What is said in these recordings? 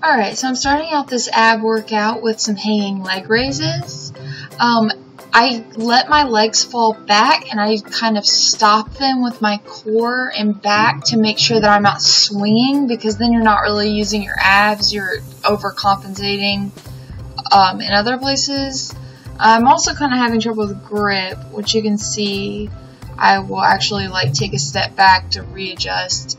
Alright, so I'm starting out this ab workout with some hanging leg raises. I let my legs fall back and I kind of stop them with my core and back to make sure that I'm not swinging, because then you're not really using your abs, you're overcompensating in other places. I'm also kind of having trouble with grip, which you can see I will actually take a step back to readjust.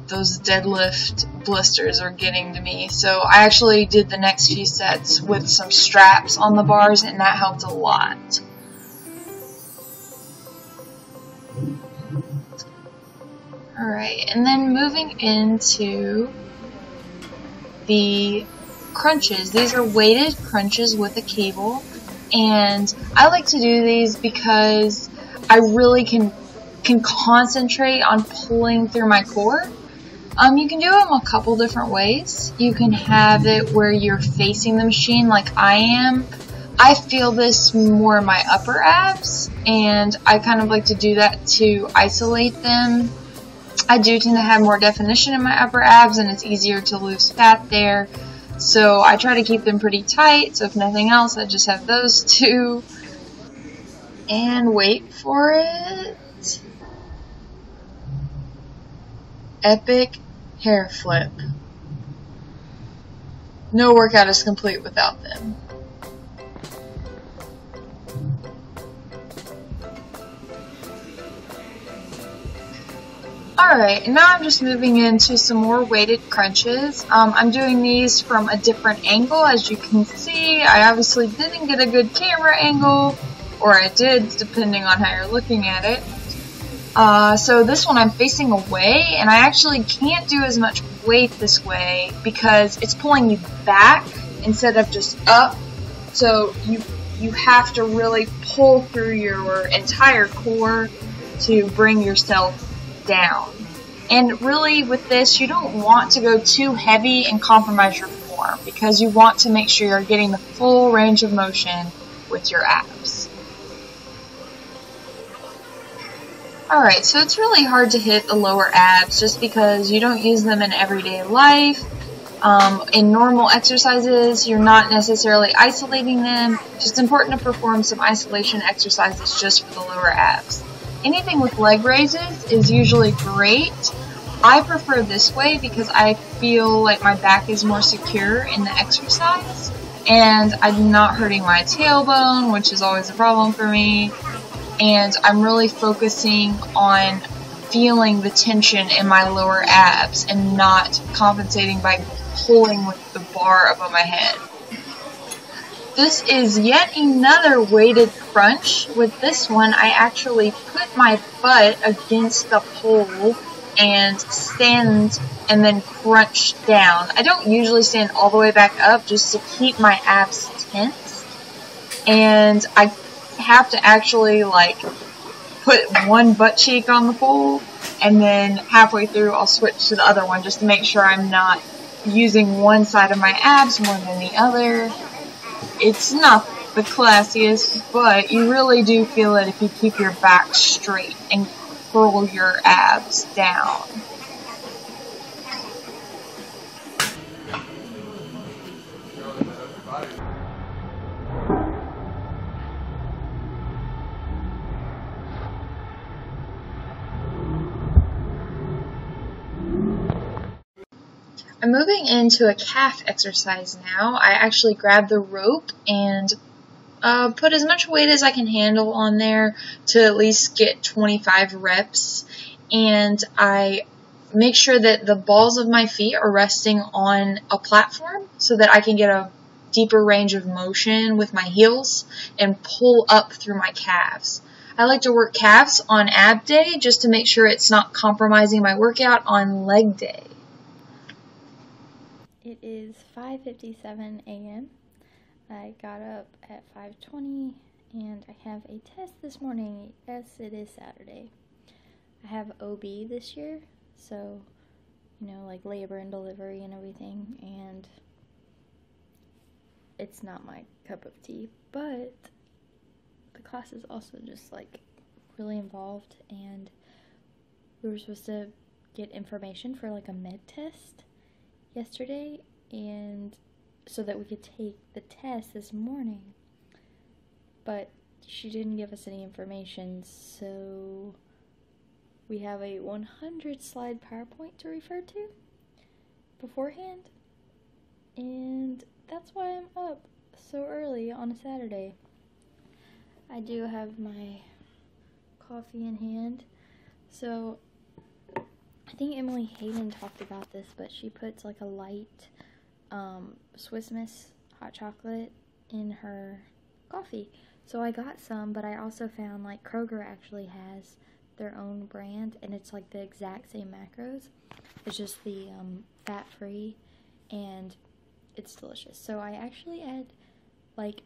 Those deadlift blisters are getting to me. So I actually did the next few sets with some straps on the bars, and that helped a lot. Alright, and then moving into the crunches. These are weighted crunches with a cable, and I like to do these because I really can concentrate on pulling through my core. You can do them a couple different ways. You can have it where you're facing the machine like I am. I feel this more in my upper abs, and I kind of like to do that to isolate them. I do tend to have more definition in my upper abs, and it's easier to lose fat there. So I try to keep them pretty tight, so if nothing else, I just have those two. And wait for it. Epic hair flip. No workout is complete without them. Alright, and now I'm just moving into some more weighted crunches. I'm doing these from a different angle. As you can see, I obviously didn't get a good camera angle, or I did, depending on how you're looking at it. So this one I'm facing away, and I actually can't do as much weight this way because it's pulling you back instead of just up. So you have to really pull through your entire core to bring yourself down. And really with this, you don't want to go too heavy and compromise your form, because you want to make sure you're getting the full range of motion with your abs. Alright, so it's really hard to hit the lower abs just because you don't use them in everyday life. In normal exercises, you're not necessarily isolating them. It's just important to perform some isolation exercises just for the lower abs. Anything with leg raises is usually great. I prefer this way because I feel like my back is more secure in the exercise, and I'm not hurting my tailbone, which is always a problem for me. And I'm really focusing on feeling the tension in my lower abs and not compensating by pulling with the bar above my head. This is yet another weighted crunch. With this one, I actually put my butt against the pole and stand and then crunch down. I don't usually stand all the way back up just to keep my abs tense. And I have to actually put one butt cheek on the pole, and then halfway through I'll switch to the other one just to make sure I'm not using one side of my abs more than the other. It's not the classiest, but you really do feel it if you keep your back straight and curl your abs down. I'm moving into a calf exercise now. I actually grab the rope and put as much weight as I can handle on there to at least get 25 reps. And I make sure that the balls of my feet are resting on a platform so that I can get a deeper range of motion with my heels and pull up through my calves. I like to work calves on ab day just to make sure it's not compromising my workout on leg day. It is 5:57 a.m. I got up at 5:20 and I have a test this morning. Yes, it is Saturday. I have OB this year, so, like labor and delivery and everything, and it's not my cup of tea, but the class is also just really involved, and we were supposed to get information for a med test yesterday, and so that we could take the test this morning. But she didn't give us any information, so we have a 100 slide PowerPoint to refer to beforehand, and that's why I'm up so early on a Saturday. I do have my coffee in hand. So I think Emily Hayden talked about this, but she puts like a light Swiss Miss hot chocolate in her coffee. So I got some, but I also found like Kroger actually has their own brand, and it's like the exact same macros. It's just the fat-free, and it's delicious. So I actually add like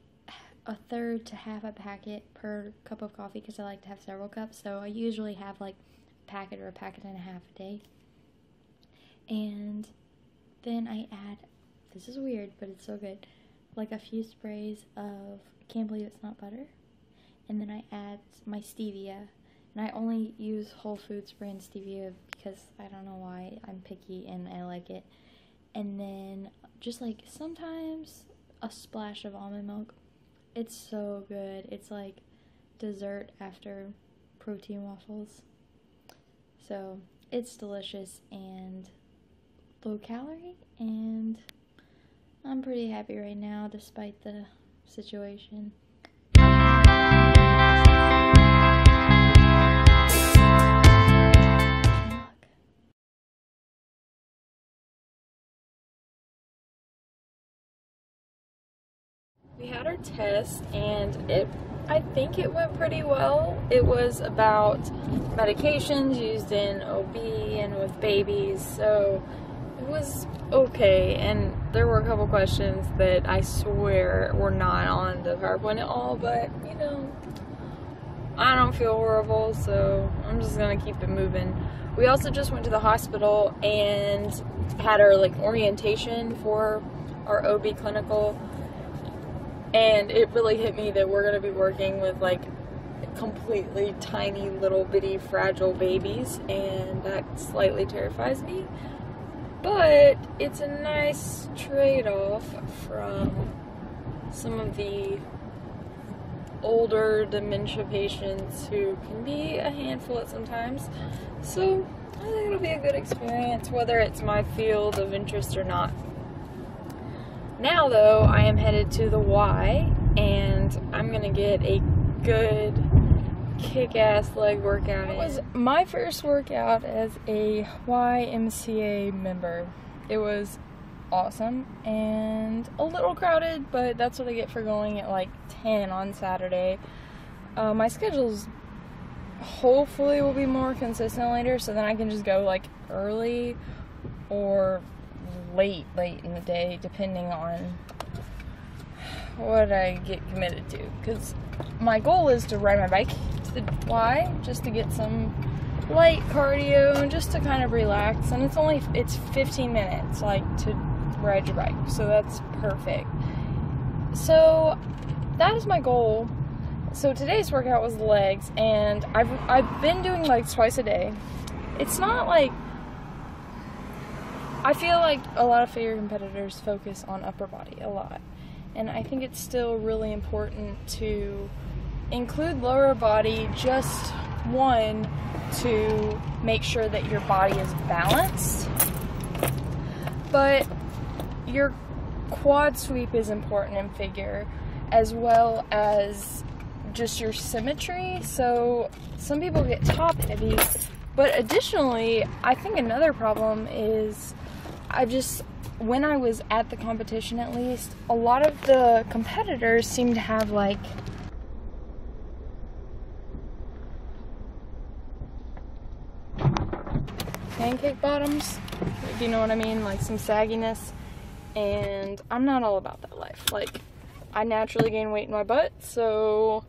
a third to half a packet per cup of coffee because I like to have several cups. So I usually have like a packet or a packet and a half a day. And then I add, this is weird, but it's so good, like a few sprays of, can't believe it's not butter. And then I add my stevia. And I only use Whole Foods brand stevia because I don't know why, I'm picky and I like it. And then just like sometimes a splash of almond milk. It's so good. It's like dessert after protein waffles. So it's delicious and low calorie, and I'm pretty happy right now despite the situation. We had our test, and I think it went pretty well. It was about medications used in OB and with babies, so it was okay. And there were a couple questions that I swear were not on the PowerPoint at all, but you know, I don't feel horrible, so I'm just gonna keep it moving. We also just went to the hospital and had our like orientation for our OB clinical. And it really hit me that we're going to be working with like completely tiny little bitty fragile babies, and that slightly terrifies me. But it's a nice trade-off from some of the older dementia patients who can be a handful at sometimes. So I think it'll be a good experience, whether it's my field of interest or not. Now though, I am headed to the Y, and I'm gonna get a good kick-ass leg workout. It was my first workout as a YMCA member. It was awesome and a little crowded, but that's what I get for going at like 10 on Saturday. My schedule's hopefully will be more consistent later, so then I can just go like early or late in the day, depending on what I get committed to, because my goal is to ride my bike to the Y just to get some light cardio and just to kind of relax, and it's 15 minutes like to ride your bike, so that's perfect. So that is my goal. So today's workout was legs, and I've been doing legs twice a day. It's not like, I feel like a lot of figure competitors focus on upper body a lot, and I think it's still really important to include lower body, just one, to make sure that your body is balanced, but your quad sweep is important in figure, as well as just your symmetry. So some people get top heavy, but additionally, I think another problem is when I was at the competition, at least, a lot of the competitors seem to have like pancake bottoms, if you know what I mean, like some sagginess, and I'm not all about that life. Like, I naturally gain weight in my butt, so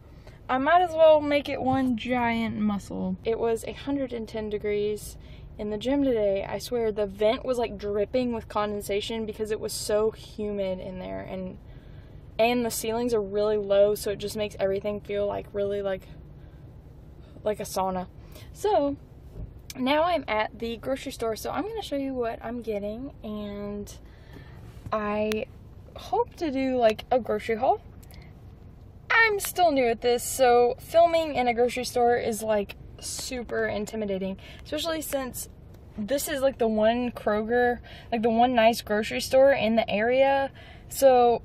I might as well make it one giant muscle. It was 110 degrees in the gym today. I swear the vent was like dripping with condensation because it was so humid in there, and the ceilings are really low, so it just makes everything feel like really like a sauna. So now I'm at the grocery store, so I'm going to show you what I'm getting, and I hope to do like a grocery haul. I'm still new at this, so filming in a grocery store is like super intimidating, especially since this is like the one Kroger, like the one nice grocery store in the area. So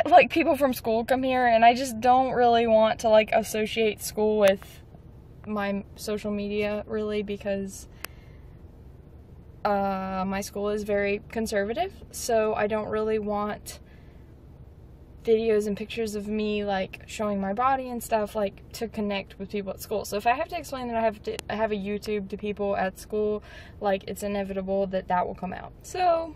like people from school come here, and I just don't really want to like associate school with my social media really, because my school is very conservative, so I don't really want videos and pictures of me like showing my body and stuff like to connect with people at school. So if I have to explain that I have a YouTube to people at school, like it's inevitable that that will come out. So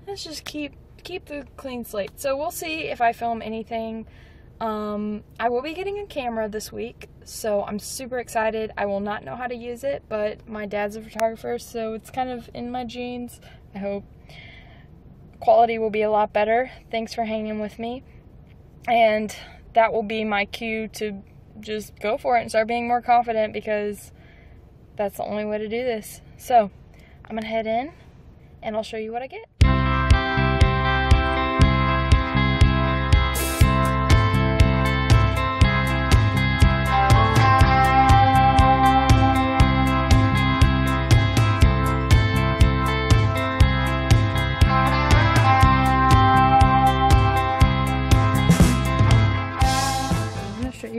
let's just keep the clean slate. So we'll see if I film anything. I will be getting a camera this week, so I'm super excited. I will not know how to use it, but my dad's a photographer, so it's kind of in my genes, I hope. Quality will be a lot better. Thanks for hanging with me. And that will be my cue to just go for it and start being more confident, because that's the only way to do this. So I'm gonna head in and I'll show you what I get.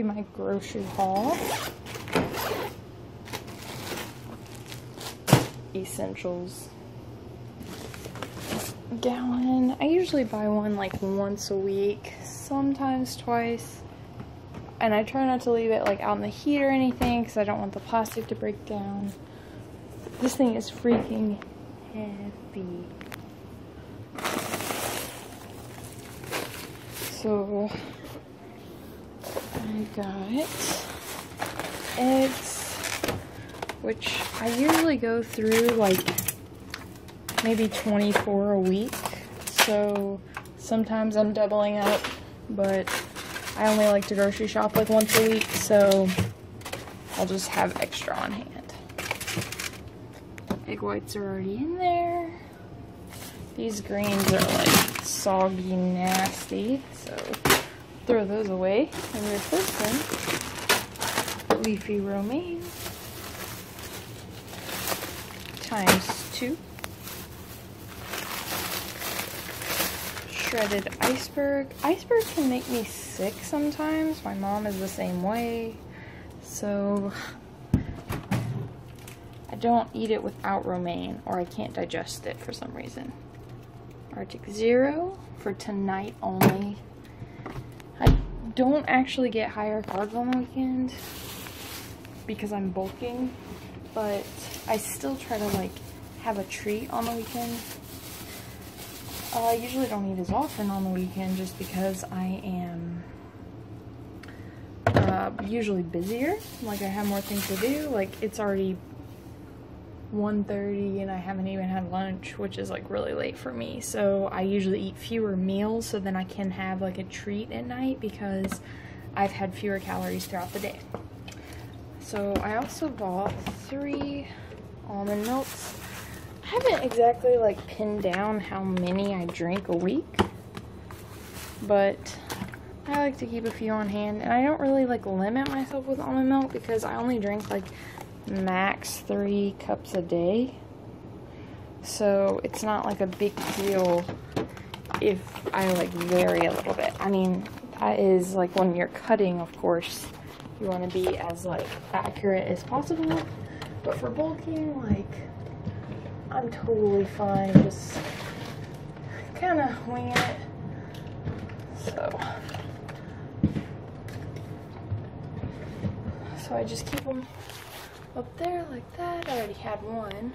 My grocery haul. Essentials gallon. I usually buy one like once a week, sometimes twice, and I try not to leave it like out in the heat or anything because I don't want the plastic to break down. This thing is freaking heavy. So I got eggs, which I usually go through like maybe 24 a week, so sometimes I'm doubling up, but I only like to grocery shop like once a week, so I'll just have extra on hand. Egg whites are already in there. These greens are like soggy, nasty, so throw those away and replace them. Leafy romaine ×2. Shredded iceberg. Iceberg can make me sick sometimes. My mom is the same way. So I don't eat it without romaine, or I can't digest it for some reason. Arctic Zero for tonight only. I don't actually get higher carbs on the weekend because I'm bulking, but I still try to like have a treat on the weekend. I usually don't eat as often on the weekend just because I am usually busier. Like I have more things to do. Like it's already 1:30 and I haven't even had lunch, which is like really late for me. So I usually eat fewer meals so then I can have like a treat at night because I've had fewer calories throughout the day. So I also bought 3 almond milks. I haven't exactly like pinned down how many I drink a week, but I like to keep a few on hand, and I don't really like limit myself with almond milk because I only drink like max 3 cups a day, so it's not like a big deal if I like vary a little bit. I mean, that is like when you're cutting, of course you want to be as like accurate as possible, but for bulking, like I'm totally fine just kind of winging it. So I just keep them up there like that. I already had one.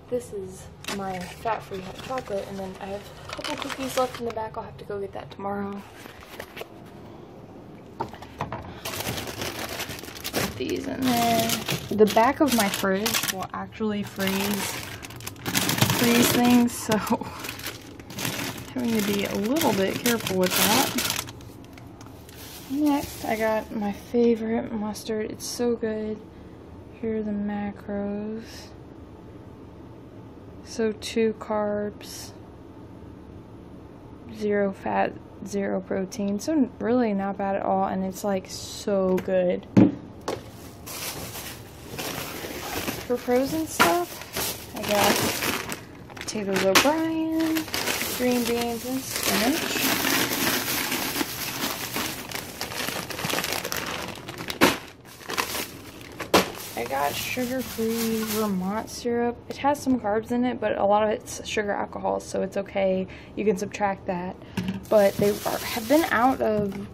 This is my fat-free hot chocolate, and then I have a couple cookies left in the back. I'll have to go get that tomorrow. Put these in there. The back of my fridge will actually freeze things, so having to be a little bit careful with that. Next, I got my favorite mustard. It's so good. Here are the macros. So 2 carbs, 0 fat, 0 protein, so really not bad at all, and it's like so good. For frozen stuff, I got potatoes O'Brien, green beans, and spinach. I got sugar-free Vermont syrup. It has some carbs in it, but a lot of it's sugar alcohol, so it's okay. You can subtract that. But they have been out of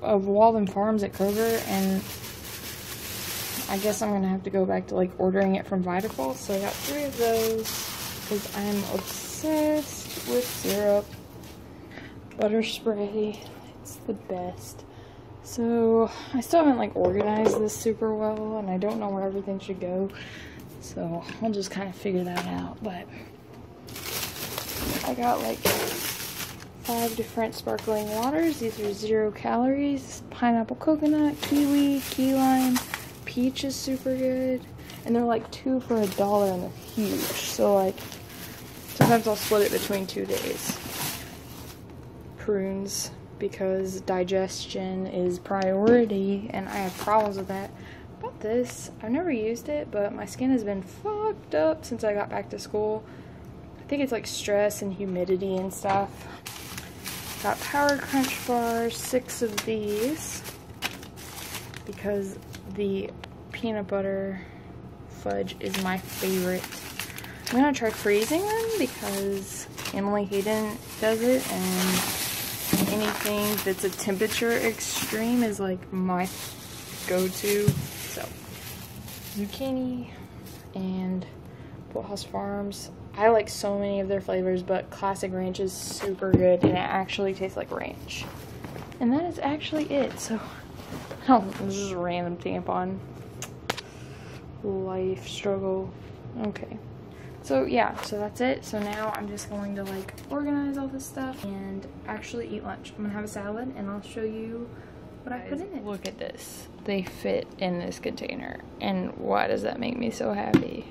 Walden Farms at Kroger, and I guess I'm gonna have to go back to like ordering it from Vitaful. So I got 3 of those because I'm obsessed with syrup. Butter spray, it's the best. So I still haven't like organized this super well, and I don't know where everything should go. So I'll just kind of figure that out. But I got like 5 different sparkling waters. These are 0 calories. Pineapple coconut, kiwi, key lime, peach is super good. And they're like 2 for $1 and they're huge. So like sometimes I'll split it between 2 days. Prunes, because digestion is priority and I have problems with that. About this, I've never used it, but my skin has been fucked up since I got back to school. I think it's like stress and humidity and stuff. Got Power Crunch bars, 6 of these, because the peanut butter fudge is my favorite. I'm gonna try freezing them because Emily Hayden does it, and anything that's a temperature extreme is like my go-to. So zucchini and Bolthouse Farms. I like so many of their flavors, but Classic Ranch is super good and it actually tastes like ranch. And that is actually it. So oh, this is a random tampon. Life struggle. Okay. So yeah, so that's it. So now I'm just going to like organize all this stuff and actually eat lunch. I'm gonna have a salad and I'll show you what I put in it. Look at this. They fit in this container. And why does that make me so happy?